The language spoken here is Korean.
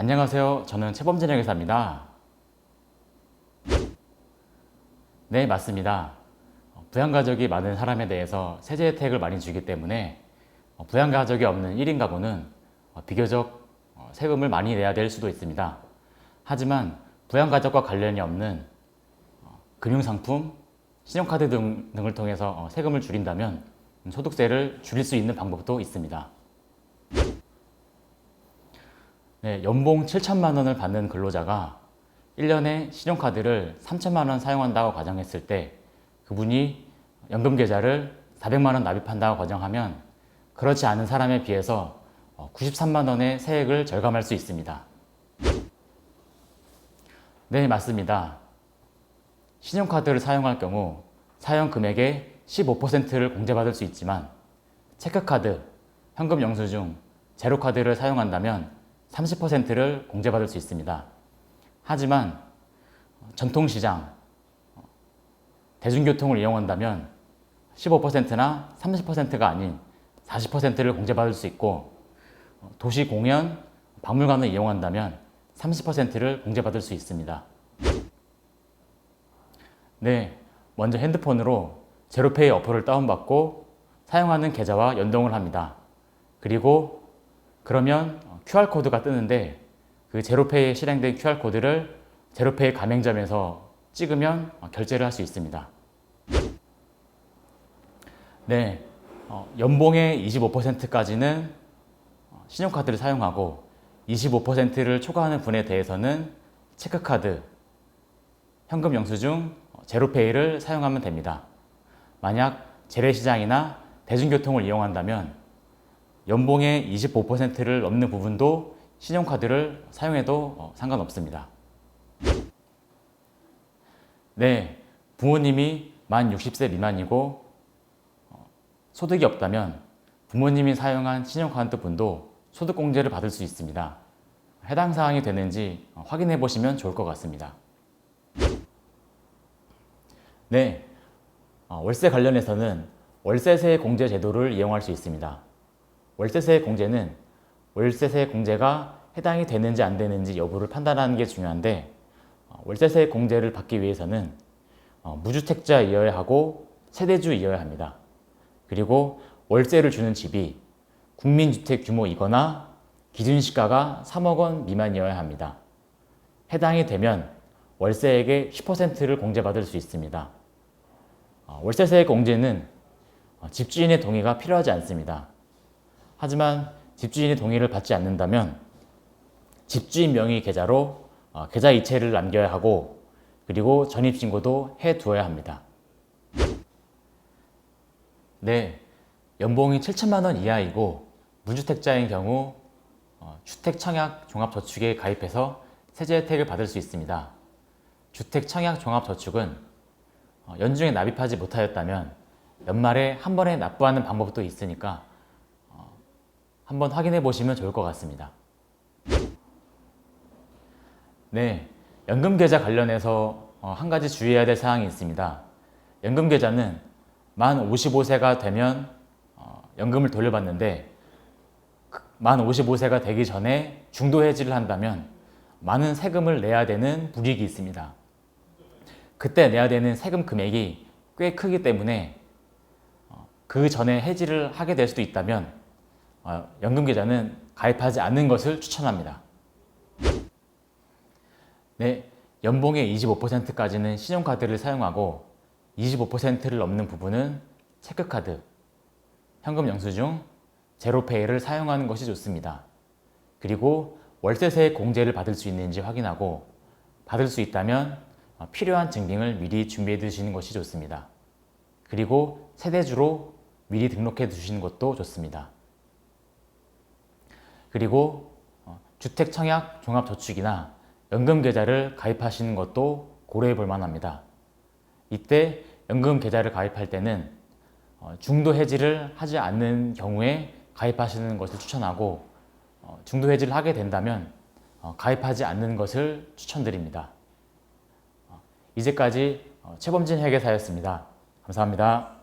안녕하세요. 저는 최범진 회계사입니다. 네, 맞습니다. 부양가족이 많은 사람에 대해서 세제 혜택을 많이 주기 때문에 부양가족이 없는 1인 가구는 비교적 세금을 많이 내야 될 수도 있습니다. 하지만 부양가족과 관련이 없는 금융상품, 신용카드 등을 통해서 세금을 줄인다면 소득세를 줄일 수 있는 방법도 있습니다. 네, 연봉 7천만 원을 받는 근로자가 1년에 신용카드를 3천만 원 사용한다고 가정했을 때 그분이 연금계좌를 400만 원 납입한다고 가정하면 그렇지 않은 사람에 비해서 93만 원의 세액을 절감할 수 있습니다. 네, 맞습니다. 신용카드를 사용할 경우 사용 금액의 15%를 공제받을 수 있지만 체크카드, 현금 영수증, 제로카드를 사용한다면 30%를 공제받을 수 있습니다. 하지만 전통시장, 대중교통을 이용한다면 15%나 30%가 아닌 40%를 공제받을 수 있고 도시 공연, 박물관을 이용한다면 30%를 공제받을 수 있습니다. 네, 먼저 핸드폰으로 제로페이 어플을 다운받고 사용하는 계좌와 연동을 합니다. 그러면 QR코드가 뜨는데 그 제로페이에 실행된 QR코드를 제로페이 가맹점에서 찍으면 결제를 할 수 있습니다. 네, 연봉의 25%까지는 신용카드를 사용하고 25%를 초과하는 분에 대해서는 체크카드, 현금 영수증, 제로페이를 사용하면 됩니다. 만약 재래시장이나 대중교통을 이용한다면 연봉의 25%를 넘는 부분도 신용카드를 사용해도 상관없습니다. 네, 부모님이 만 60세 미만이고 소득이 없다면 부모님이 사용한 신용카드 분도 소득공제를 받을 수 있습니다. 해당 사항이 되는지 확인해 보시면 좋을 것 같습니다. 네, 월세 관련해서는 월세세 공제 제도를 이용할 수 있습니다. 월세세 공제는 월세세 공제가 해당이 되는지 안 되는지 여부를 판단하는 게 중요한데 월세세 공제를 받기 위해서는 무주택자이어야 하고 세대주이어야 합니다. 그리고 월세를 주는 집이 국민주택 규모이거나 기준시가가 3억 원 미만이어야 합니다. 해당이 되면 월세액의 10%를 공제받을 수 있습니다. 월세세 공제는 집주인의 동의가 필요하지 않습니다. 하지만 집주인의 동의를 받지 않는다면 집주인 명의 계좌로 계좌 이체를 남겨야 하고 그리고 전입신고도 해두어야 합니다. 네, 연봉이 7천만 원 이하이고 무주택자인 경우 주택청약 종합저축에 가입해서 세제 혜택을 받을 수 있습니다. 주택청약종합저축은 연중에 납입하지 못하였다면 연말에 한 번에 납부하는 방법도 있으니까 한번 확인해 보시면 좋을 것 같습니다. 네, 연금계좌 관련해서 한 가지 주의해야 될 사항이 있습니다. 연금계좌는 만 55세가 되면 연금을 돌려받는데 만 55세가 되기 전에 중도해지를 한다면 많은 세금을 내야 되는 불이익이 있습니다. 그때 내야 되는 세금 금액이 꽤 크기 때문에 그 전에 해지를 하게 될 수도 있다면 연금계좌는 가입하지 않는 것을 추천합니다. 네, 연봉의 25%까지는 신용카드를 사용하고 25%를 넘는 부분은 체크카드, 현금 영수증, 제로페이를 사용하는 것이 좋습니다. 그리고 월세세 공제를 받을 수 있는지 확인하고 받을 수 있다면 필요한 증빙을 미리 준비해 두시는 것이 좋습니다. 그리고 세대주로 미리 등록해 두시는 것도 좋습니다. 그리고 주택청약종합저축이나 연금계좌를 가입하시는 것도 고려해 볼 만합니다. 이때 연금계좌를 가입할 때는 중도해지를 하지 않는 경우에 가입하시는 것을 추천하고 중도해지를 하게 된다면 가입하지 않는 것을 추천드립니다. 이제까지 최범진 회계사였습니다. 감사합니다.